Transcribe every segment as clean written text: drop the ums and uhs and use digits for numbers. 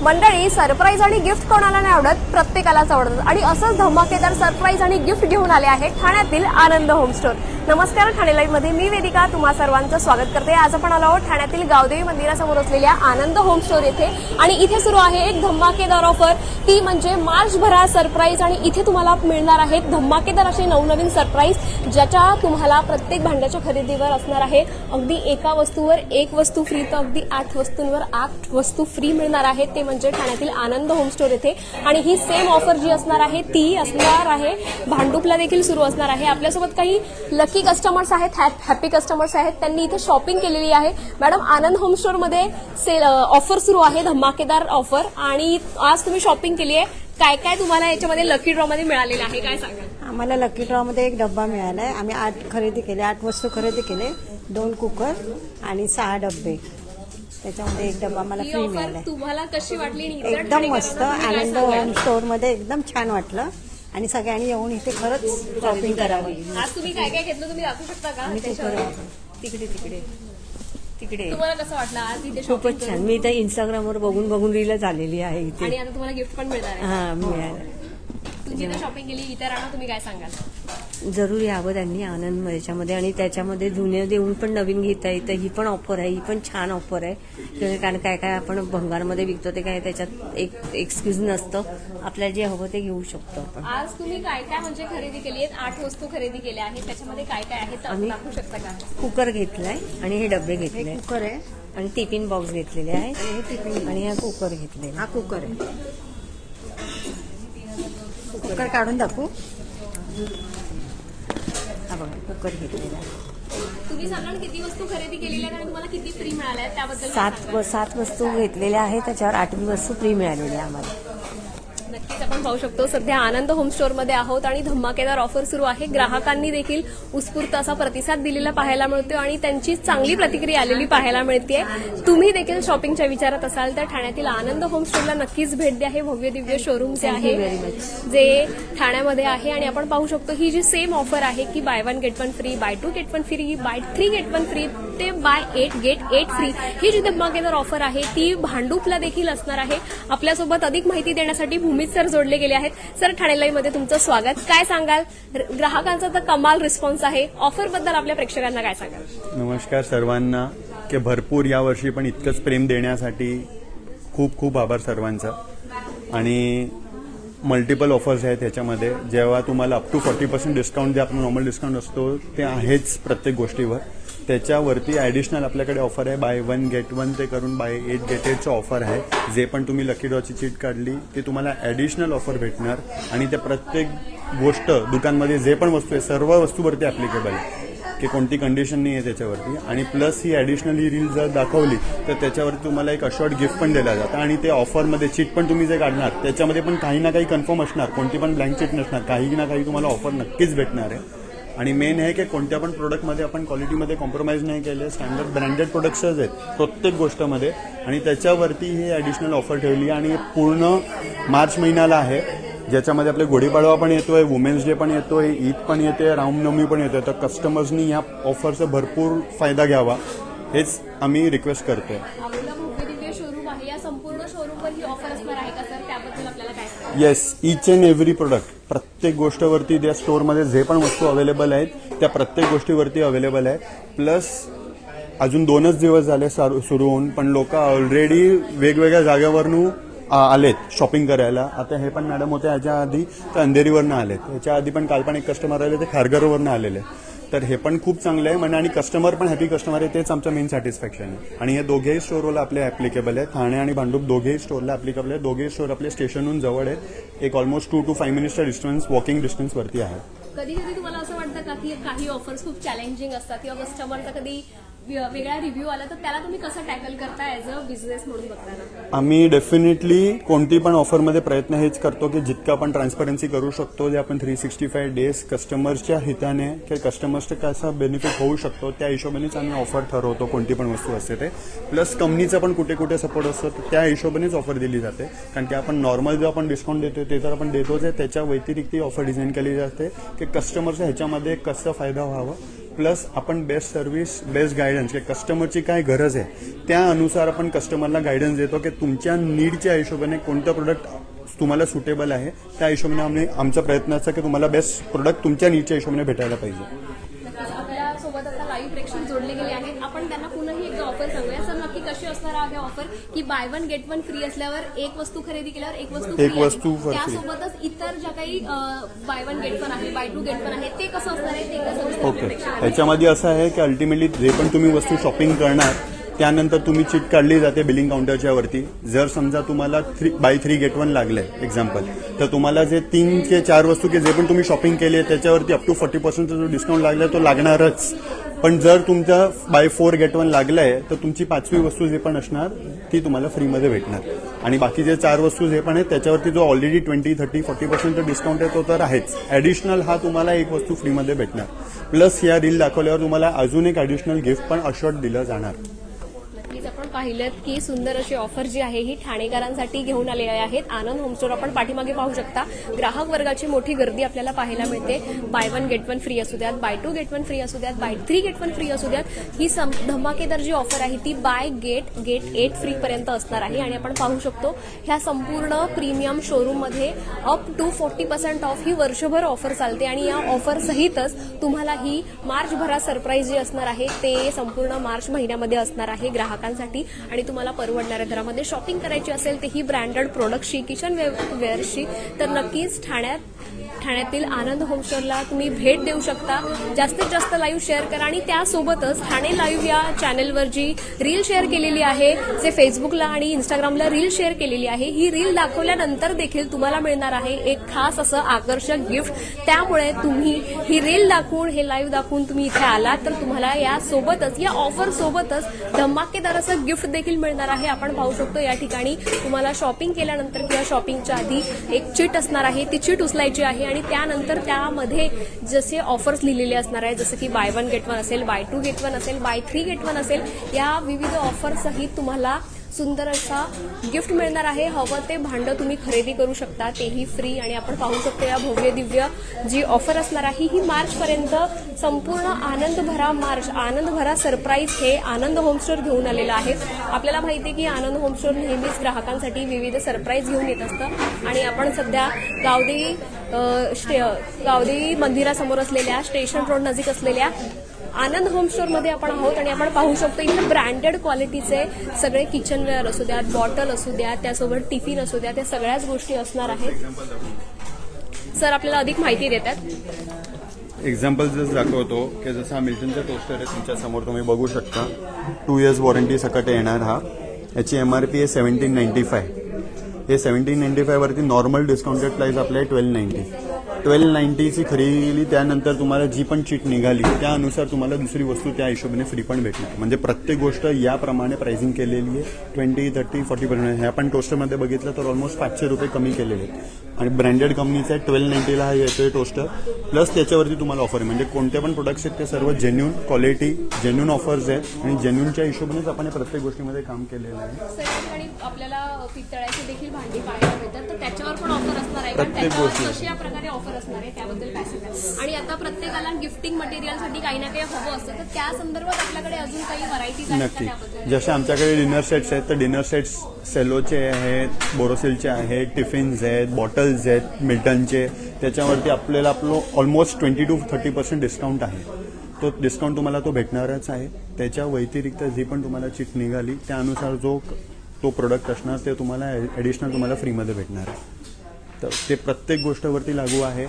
मंडळी, सरप्राईज आणि गिफ्ट कोणाला नाही आवडत, प्रत्येकालाच आवडतं आणि असंच धमाकेदार सरप्राईज आणि गिफ्ट घेऊन आले आहे ठाण्यातील आनंद होम स्टोर। नमस्कार, ठाणे लाईव्ह मध्ये मी वेदिका तुम्हा सर्वांचं स्वागत करते। आज आपण आलो आहोत ठाण्यातील गावदेवी मंदिरासमोर असलेल्या आनंद होम स्टोर येथे आणि इथे सुरू आहे एक धमाकेदार ऑफर, ती म्हणजे मार्च भरा सरप्राईज। आणि इथे तुम्हाला मिळणार आहेत धमाकेदार असे नवनवीन सरप्राईज, ज्याच्या तुम्हाला प्रत्येक भांड्याच्या खरेदीवर असणार आहे अगदी एका वस्तूवर एक वस्तू फ्री, तर अगदी 8 वस्तूंवर 8 वस्तू फ्री मिळणार आहेत, ते म्हणजे ठाण्यातील आनंद होम स्टोर येथे। आणि ही सेम ऑफर जी असणार आहे ती असणार आहे भांडुपला देखील सुरू असणार आहे। आपल्यासोबत काही लकी कस्टमर्स आहेत, हॅपी कस्टमर्स आहेत, त्यांनी इथे शॉपिंग केलेली आहे। मॅडम, आनंद होम स्टोर मध्ये सेल ऑफर सुरू आहे, धमाकेदार ऑफर, आणि आज तुम्ही शॉपिंग केली आहे, काय काय तुम्हाला याच्यामध्ये लकी ड्रॉ मध्ये मिळालेलं आहे, काय सांगाल? आम्हाला लकी ड्रॉ मध्ये एक डब्बा मिळाला आहे। आम्ही 8 खरेदी केले, 8 वस्तू खरेदी केले, 2 कुकर आणि 6 डब्बे, त्याच्यामध्ये एक डब्बा मला फ्री मिळाला। तुम्हाला कशी वाटली? एकदम मस्त, आनंद होम स्टोर मध्ये एकदम छान वाटलं आणि सगळ्यांनी येऊन इथे खरंच शॉपिंग करावी। आज तुम्ही काय काय घेतलं तुम्ही दाखवू शकता का? तिकडे तिकडे तिकडे तुम्हाला कसं वाटलं आज इथे? खूपच छान। मी तर इंस्टाग्रामवर बघून रीलच आलेली आहे इथे, आणि आता तुम्हाला गिफ्ट पण मिळणार आहे। हा मिळालं। तुम्ही इथे शॉपिंग केली, इथे राहणार, तुम्ही काय सांगाल? जरूर यावं त्यांनी आनंद याच्यामध्ये, आणि त्याच्यामध्ये जुने देऊन पण नवीन घेता येतं। ही पण ऑफर आहे, ही पण छान ऑफर आहे, कारण काय काय आपण भंगारमध्ये विकतो ते काय त्याच्यात एक एक्सक्यूज नसतं, आपल्याला जे हवं ते घेऊ शकतो आपण। आज तुम्ही काय काय म्हणजे खरेदी केली आहे? 8 वस्तू खरेदी केल्या आहेत, त्याच्यामध्ये काय काय आहे तर दाखवू शकता का? कुकर घेतलाय आणि हे डबे घेतले, कुकर आहे आणि टिफिन बॉक्स घेतलेले आहेत, आणि हा कुकर घेतलेला। हा कुकर आहे, कुकर काढून दाखवू। हा बघा, कुकर घेतलेला आहे। तुम्ही सांगा किती वस्तू खरेदी केलेल्या आहेत आणि तुम्हाला किती फ्री मिळाल्या आहेत त्याबद्दल? 7 वस्तू घेतलेल्या आहेत, त्याच्यावर 8वी वस्तू फ्री मिळालेली आहे आम्हाला। नक्कीच आपण पाहू शकतो सध्या आनंद होम स्टोर मध्ये आहोत आणि धमाकेदार ऑफर सुरू आहे। ग्राहकांनी देखील उत्स्फूर्त असा प्रतिसाद दिलेला पाहायला मिळतोय आणि त्यांची चांगली प्रतिक्रिया आलेली पाहायला मिळते। तुम्ही देखील शॉपिंगच्या विचारात असाल तर ठाण्यातील आनंद होम स्टोरला नक्कीच भेट द्या। हे भव्य दिव्य शोरूम जे आहे जे ठाण्यामध्ये आहे, आणि आपण पाहू शकतो ही जी सेम ऑफर आहे की buy 1 get 1 free, buy 2 get 1 free, buy 3 get 1 free, ते बाय 8 गेट 8 फ्री, ही जी धमाकेदार ऑफर आहे ती भांडुपला देखील असणार आहे। आपल्यासोबत अधिक माहिती देण्यासाठी भूमित सर जोडले गेले आहेत। सर, ठाणे लाईव्ह मध्ये तुमचं स्वागत। काय सांगाल? ग्राहकांचा तर कमाल रिस्पॉन्स आहे, ऑफर बद्दल आपल्या प्रेक्षकांना काय सांगाल? नमस्कार सर्वांना, की भरपूर यावर्षी पण इतकंच प्रेम देण्यासाठी खूप खूप आभार सर्वांचा। आणि मल्टिपल ऑफर्स आहेत ह्याच्यामध्ये, जेव्हा तुम्हाला अप टू 40% डिस्काउंट, जे आपण नॉर्मल डिस्काउंट असतो ते आहेच प्रत्येक गोष्टीवर, त्याच्यावरती ॲडिशनल आपल्याकडे ऑफर आहे बाय 1 गेट 1 ते करून बाय 8 गेट 8चं ऑफर आहे। जे पण तुम्ही लकी ड्रॉची चीट काढली ते तुम्हाला ॲडिशनल ऑफर भेटणार, आणि त्या प्रत्येक गोष्ट दुकानमध्ये जे पण वस्तू आहे सर्व वस्तूवरती ॲप्लिकेबल आहे, की कोणती कंडिशन नाही आहे त्याच्यावरती। आणि प्लस ही ॲडिशनल ही रील जर दाखवली तर त्याच्यावरती तुम्हाला एक अशॉर्ट गिफ्ट पण दिलं जातं, आणि ते ऑफरमध्ये चीट पण तुम्ही जे काढणार त्याच्यामध्ये पण काही ना काही कन्फर्म असणार, कोणती पण ब्लँक चीट नसणार, काही ना काही तुम्हाला ऑफर नक्कीच भेटणार आहे। आणि मेन आहे की कोणत्या पण प्रोडक्टमध्ये आपण क्वालिटीमध्ये कॉम्प्रोमाइज नाही केले, स्टँडर्ड ब्रँडेड प्रोडक्ट्सच आहेत प्रत्येक गोष्टमध्ये, आणि त्याच्यावरती ही ॲडिशनल ऑफर ठेवली। आणि पूर्ण मार्च महिन्याला आहे, ज्याच्यामध्ये आपले गुढीपाडवा पण येतोय, वुमेन्स डे पण येतोय, ईद पण येते, रामनवमी पण येतोय, तर कस्टमर्सनी या ऑफरचा भरपूर फायदा घ्यावा हेच आम्ही रिक्वेस्ट करतोय। आपलं भव्य दिव्य शोरूम आहे, या संपूर्ण शोरूमवर ही ऑफर असणार आहे का सर? त्याबद्दल आपल्याला काय सांगाल? Yes, each and every product, प्रत्येक गोष्टीवरती त्या स्टोअरमध्ये जे पण वस्तू अवेलेबल आहेत त्या प्रत्येक गोष्टीवरती अवेलेबल आहे। प्लस अजून 2च दिवस झाले सुरू होऊन, पण लोक ऑलरेडी वेगवेगळ्या जागेवरून आलेत शॉपिंग करायला। आता हे पण मॅडम होते ह्याच्या आधी तर अंधेरीवरनं आलेत, ह्याच्या आधी पण काल पण एक कस्टमर आले ते खारघरवरनं आलेले, तर हे पण खूप चांगलं आहे म्हणजे, आणि कस्टमर पण हॅपी कस्टमर आहे, तेच आमचं मेन सॅटिस्फॅक्शन आहे। आणि हे दोघेही स्टोअरला आपले ॲप्लिकेबल आहे, ठाणे आणि भांडूप दोघेही स्टोअरला ॲप्लिकेबल आहे। दोघेही स्टोअर आपल्या स्टेशनहून जवळ आहेत, एक ऑलमोस्ट 2 to 5 मिनिट्सचा डिस्टन्स, वॉकिंग डिस्टन्सवरती आहे। कधी कधी तुम्हाला असं वाटतं का की काही ऑफर्स खूप चॅलेंजिंग असतात, किंवा कस्टमरचा कधी वेगळा रिव्ह्यू आला तर त्याला तुम्ही कसं टॅकल करता ॲज अ बिझनेस म्हणून बघताना? आम्ही डेफिनेटली कोणती पण ऑफरमध्ये प्रयत्न हेच करतो की जितकं आपण ट्रान्सपरन्सी करू शकतो, जे आपण 365 डेज कस्टमर्सच्या हिताने किंवा कस्टमर्सचे कसा बेनिफिट होऊ शकतो त्या हिशोबानेच आम्ही ऑफर ठरवतो, कोणती पण वस्तू असते ते। प्लस कंपनीचा पण कुठे कुठे सपोर्ट असतो, त्या हिशोबानेच ऑफर दिली जाते, कारण की आपण नॉर्मल जो आपण डिस्काउंट देतो ते तर आपण देतोच आहे, त्याच्या व्यतिरिक्त ऑफर डिझाईन केली जाते की कस्टमरच्या ह्याच्यामध्ये कसा फायदा व्हावा, प्लस आपण बेस्ट सर्व्हिस, बेस्ट गायडन्स, की कस्टमरची काय गरज आहे त्यानुसार आपण कस्टमरला गायडन्स देतो की तुमच्या नीडच्या हिशोबाने कोणतं प्रोडक्ट तुम्हाला सुटेबल आहे, त्या हिशोबाने आमचा प्रयत्न असतो की तुम्हाला बेस्ट प्रोडक्ट तुमच्या नीडच्या हिशोबाने भेटायला पाहिजे. आपल्या सोबत आता लाईव्ह प्रेक्षक जोडले गेले आहेत. आपण त्यांना पुन्हा एकदा ऑफर सांगूया. सर, नक्की कशी असणार आहे ऑफर, की bye one get one free असल्यावर एक वस्तू खरेदी केल्यावर एक वस्तू एक free वस्तू आहे. for free. त्यासोबतच इतर ज्या काही बाय वन गेट वन आहे, बाय टू गेट वन आहे, ते कसं असणार आहे ते कसं असणार ओके, प्रेक्षकांना? ह्याच्यामध्ये असं आहे की अल्टिमेटली जे पण तुम्ही वस्तू शॉपिंग करणार त्यानंतर तुम्ही चिट काढली जाते बिलिंग काउंटरच्या वरती. जर समजा तुम्हाला बाय 3 गेट 1 लागलंय एक्झाम्पल, तर तुम्हाला जे 3 ते 4 वस्तू की जे पण तुम्ही शॉपिंग केली त्याच्यावरती अप टू 40% जो डिस्काउंट लागलाय तो लागणारच. पण जर तुमचा बाय 4 गेट 1 लागलाय तर तुमची 5वी वस्तू जे पण असणार ती तुम्हाला फ्रीमध्ये भेटणार. आणि बाकीचे 4 वस्तू जे पण आहेत त्याच्यावरती जो ऑलरेडी 20, 30, 40% डिस्काउंट आहे तो तर आहेच. ॲडिशनल हा तुम्हाला एक वस्तू फ्रीमध्ये भेटणार. प्लस या रील दाखवल्यावर तुम्हाला अजून एक ॲडिशनल गिफ्ट पण अशोर्ड दिलं जाणार. नक्कीच आपण पाहिलं की सुंदर अशी ऑफर जी आहे ही ठाणेकरांसाठी घेऊन आलेली आहेत. आनंद होम स्टोर आपण पाठीमागे पाहू शकता. ग्राहक वर्गाची मोठी गर्दी आपल्याला पाहायला मिळते. Buy one get one free असू द्यात, buy two get one free असू द्यात, बाय 3 गेट वन फ्री असू द्यात, ही धमाकेदार जी ऑफर आहे ती बाय गेट 8 फ्री पर्यंत असणार आहे. आणि आपण पाहू शकतो ह्या संपूर्ण प्रीमियम शोरूम मध्ये अप टू 40% ऑफ ही वर्षभर ऑफर चालते. आणि या ऑफर सहितच तुम्हाला ही मार्च भरात सरप्राईज जी असणार आहे ते संपूर्ण मार्च महिन्यामध्ये असणार आहे ग्राहकांसाठी. आणि तुम्हाला परवडणाऱ्या दरामध्ये शॉपिंग करायची असेल तेही ब्रँडेड प्रोडक्टशी, किचन वेअरशी, तर नक्कीच ठाण्यातील आनंद होम स्टोअरला तुम्ही भेट देऊ शकता. जास्तीत जास्त लाईव्ह शेअर करा. आणि त्यासोबतच ठाणे लाईव्ह या चॅनलवर जी रील शेअर केलेली आहे, जे फेसबुकला आणि इंस्टाग्रामला रील शेअर केलेली आहे, ही रील दाखवल्यानंतर देखील तुम्हाला मिळणार आहे एक खास असं आकर्षक गिफ्ट. त्यामुळे तुम्ही ही रील दाखवून, हे लाईव्ह दाखवून तुम्ही इथे आलात तर तुम्हाला या सोबतच, या ऑफर सोबतच धमाकेदार असं गिफ्ट देखील मिळणार आहे. आपण पाहू शकतो या ठिकाणी तुम्हाला शॉपिंग केल्यानंतर किंवा शॉपिंगच्या आधी एक चिट असणार आहे, ती चिट उचलायची आहे. आणि त्यानंतर त्यामध्ये जसे ऑफर्स लिहिलेले असणार आहे, जसं की बाय वन गेट वन असेल, बाय टू गेट वन असेल, बाय 3 गेट वन असेल, या विविध ऑफर सहित तुम्हाला सुंदर असा गिफ्ट मिळणार आहे. हवं ते भांडं तुम्ही खरेदी करू शकता, तेही फ्री. आणि आपण पाहू शकतो या भव्य दिव्य जी ऑफर असणार आहे ही मार्चपर्यंत संपूर्ण आनंदभरा सरप्राईज हे आनंद होम स्टोअर घेऊन आलेलं आहे. आपल्याला माहिती आहे की आनंद होम स्टोअर नेहमीच ग्राहकांसाठी विविध सरप्राईज घेऊन येत असतं. आणि आपण सध्या गावदेवी मंदिरासमोर असलेल्या स्टेशन रोड नजीक असलेल्या आनंद होम स्टोअरमध्ये आपण आहोत. आणि आपण पाहू शकतो इथे ब्रँडेड क्वालिटीचे सगळे किचनवेअर असू द्यात, बॉटल असू द्या, त्यासोबत टिफिन असू द्या, त्या सगळ्याच गोष्टी असणार आहेत. सर आपल्याला अधिक माहिती देतात. एक्झाम्पल जसं दाखवतो की जसं हा मिल्टनचा टोस्टर आहे तुमच्या समोर, तुम्ही बघू शकता. 2 इयर्स वॉरंटी सकट येणार हा. याची MRP आहे 1795. हे 1795 वरती नॉर्मल डिस्काउंटेड प्राइस आपल्या 1290ची खरेदी केली त्यानंतर तुम्हाला जी पण चिट निघाली त्यानुसार तुम्हाला दुसरी वस्तू त्या हिशोबाने फ्री पण भेटणार. म्हणजे प्रत्येक गोष्ट याप्रमाणे प्राइसिंग केलेली आहे. 20, 30, 40%. हे आपण टोस्टरमध्ये बघितलं तर ऑलमोस्ट 500 रुपये कमी केलेले आहेत. आणि ब्रँडेड कंपनीचा आहे. 1290ला हा येतोय टोस्टर. प्लस त्याच्यावरती तुम्हाला ऑफर आहे. म्हणजे कोणते पण प्रोडक्ट्स आहेत ते सर्व जेन्युन क्वालिटी, जेन्युन ऑफर्स आहेत. आणि जेन्युनच्या हिशोबानेच आपण या प्रत्येक गोष्टीमध्ये काम केलेलं आहे. आणि आपल्याला पितळाची देखील भांडी पाहायला मिळतात, तर त्याच्यावर पण ऑफर असणार आहे. प्रत्येक गोष्टी. कशी या प्रकारे ऑफर असणार आहे त्याबद्दल काय सांगाल? आणि आता प्रत्येकाला गिफ्टिंग मटेरियलसाठी काही ना काही हवं असतं, तर त्या संदर्भात आपल्याकडे अजून काही व्हरायटीज आहेत का नक्की. त्याबद्दल? जसे आमच्याकडे डिनर सेट्स आहेत तर डिनर सेट्स सेलोचे आहेत, बोरोसिलचे आहेत, टिफिन्स आहेत, बॉटल्स आहेत मिल्टनचे. त्याच्यावरती आपल्याला ऑलमोस्ट 20 to 30% डिस्काउंट आहे. तो डिस्काउंट तुम्हाला तो भेटणारच आहे. त्याच्या व्यतिरिक्त जी पण तुम्हाला चिट निघाली त्यानुसार तो प्रोडक्ट असणार ते तुम्हाला ॲडिशनल तुम्हाला फ्रीमध्ये भेटणार आहे. तर ते प्रत्येक गोष्टीवरती लागू आहे.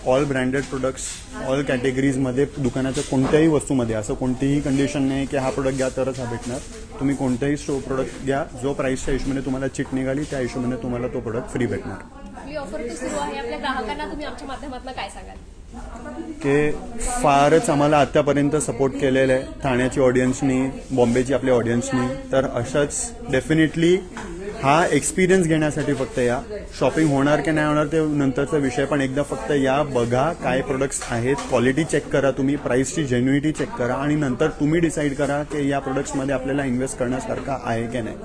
ऑल ब्रँडेड प्रोडक्ट्स, ऑल कॅटेगरीजमध्ये दुकानाच्या कोणत्याही वस्तूमध्ये असं कोणतीही कंडिशन नाही की हा प्रोडक्ट घ्या तरच हा भेटणार. तुम्ही कोणताही प्रोडक्ट घ्या, जो प्राईसच्या हिशोबाने तुम्हाला चिट निघाली त्या हिशोबाने तुम्हाला तो प्रोडक्ट फ्री भेटणार. आपली ऑफर तर सुरू आहे. आपल्या ग्राहकांना तुम्ही आमच्या माध्यमातून काय सांगाल? की फारच आम्हाला आत्तापर्यंत सपोर्ट केलेलं आहे ठाण्याची ऑडियन्सनी, बॉम्बेची आपल्या ऑडियन्सनी. तर अशाच डेफिनेटली हा एक्सपिरियन्स घेण्यासाठी फक्त या. शॉपिंग होणार की नाही होणार ते नंतरचा विषय, पण एकदा फक्त या, बघा काय प्रोडक्ट्स आहेत, क्वालिटी चेक करा तुम्ही, प्राईसची जेन्युनिटी चेक करा आणि नंतर तुम्ही डिसाईड करा की या प्रोडक्ट्समध्ये आपल्याला इन्व्हेस्ट करण्यासारखा आहे की नाही.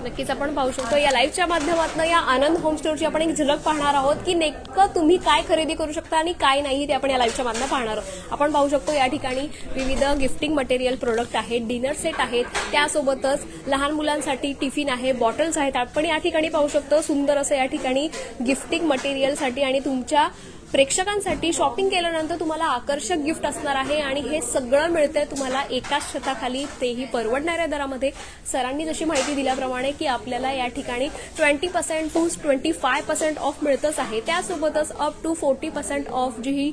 नक्कीच आपण पाहू शकतो या लाईव्हच्या माध्यमातून या आनंद होम स्टोअरची आपण एक झलक पाहणार आहोत की नेमकं तुम्ही काय खरेदी करू शकता आणि काय नाही ते आपण या लाईव्हच्या माध्यमातून पाहणार आहोत. आपण पाहू शकतो या ठिकाणी विविध गिफ्टिंग मटेरियल प्रोडक्ट आहेत, डिनर सेट आहेत, त्यासोबतच लहान मुलांसाठी टिफिन आहे, बॉटल्स आहेत. आपण या ठिकाणी पाहू शकतो सुंदर असं या ठिकाणी गिफ्टिंग मटेरियलसाठी आणि तुमच्या प्रेक्षकांसाठी शॉपिंग केल्यानंतर तुम्हाला आकर्षक गिफ्ट असणार आहे आणि हे सगळं मिळतंय तुम्हाला एकाच छताखाली, तेही परवडणाऱ्या दरामध्ये. सरांनी जशी माहिती दिल्याप्रमाणे की आपल्याला या ठिकाणी 20% टू 25% ऑफ मिळतच आहे. त्यासोबतच अप टू 40% ऑफ जी ही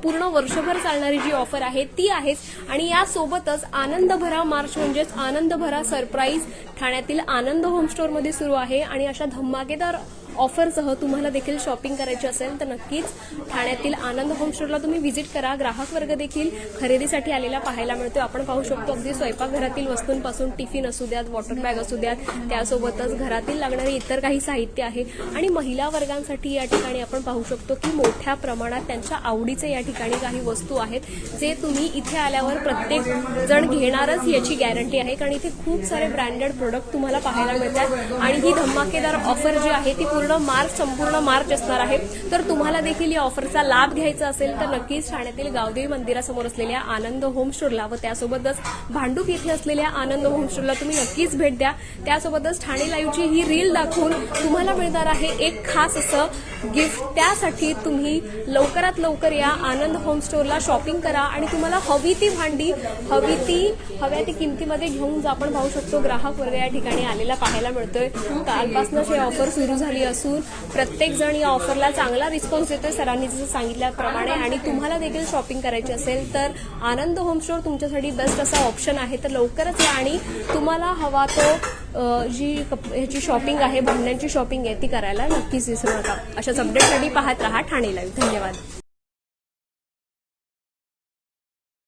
पूर्ण वर्षभर चालणारी जी ऑफर आहे ती आहेच. आणि यासोबतच आनंद भरा मार्च म्हणजेच आनंद भरा सरप्राईज ठाण्यातील आनंद होम स्टोअरमध्ये सुरू आहे. आणि अशा धमाकेदार ऑफरसह तुम्हाला देखील शॉपिंग करायची असेल तर नक्कीच ठाण्यातील आनंद होम स्टोअरला तुम्ही व्हिजिट करा. ग्राहक वर्ग देखील खरेदीसाठी आलेला पाहायला मिळतो. आपण पाहू शकतो अगदी स्वयंपाकघरातील वस्तूंपासून टिफिन असू द्यात, वॉटर बॅग असू द्यात, त्यासोबतच घरातील लागणारे इतर काही साहित्य आहे. आणि महिला वर्गांसाठी या ठिकाणी आपण पाहू शकतो की मोठ्या प्रमाणात त्यांच्या आवडीचे या ठिकाणी काही वस्तू आहेत जे तुम्ही इथे आल्यावर प्रत्येक जण घेणारच याची गॅरंटी आहे. कारण इथे खूप सारे ब्रँडेड प्रोडक्ट तुम्हाला पाहायला मिळतात आणि ही धमाकेदार ऑफर जी आहे ती संपूर्ण मार्च असणार आहे. तर तुम्हाला देखील या ऑफरचा लाभ घ्यायचा असेल तर नक्कीच ठाण्यातील गावदेवी मंदिरासमोर असलेल्या आनंद होम स्टोअरला व त्यासोबतच भांडूप येथे असलेल्या आनंद होम स्टोअरला तुम्ही नक्कीच भेट द्या. त्यासोबतच ठाणे लाईव्हची ही रील दाखवून तुम्हाला मिळणार आहे एक खास असं गिफ्ट. त्यासाठी तुम्ही लवकरात लवकर या आनंद होम स्टोअरला शॉपिंग करा आणि तुम्हाला हवी ती भांडी हव्या ती किमतीमध्ये घेऊन जा. आपण पाहू शकतो ग्राहक वर्ग या ठिकाणी आलेला पाहायला मिळतोय. कालपासूनच ही ऑफर सुरू झाली असून प्रत्येक जण या ऑफरला चांगला रिस्पॉन्स देतोय सरांनी जसं सांगितल्याप्रमाणे. आणि तुम्हाला देखील शॉपिंग करायची असेल तर आनंद होम स्टोअर तुमच्यासाठी बेस्ट असा ऑप्शन आहे. तर लवकरच या आणि तुम्हाला हवा तो ह्याची शॉपिंग आहे, भांड्यांची शॉपिंग आहे ती करायला नक्कीच विसरू नका. अशाच अपडेटसाठी पाहत रहा ठाणे लाईव्ह. धन्यवाद.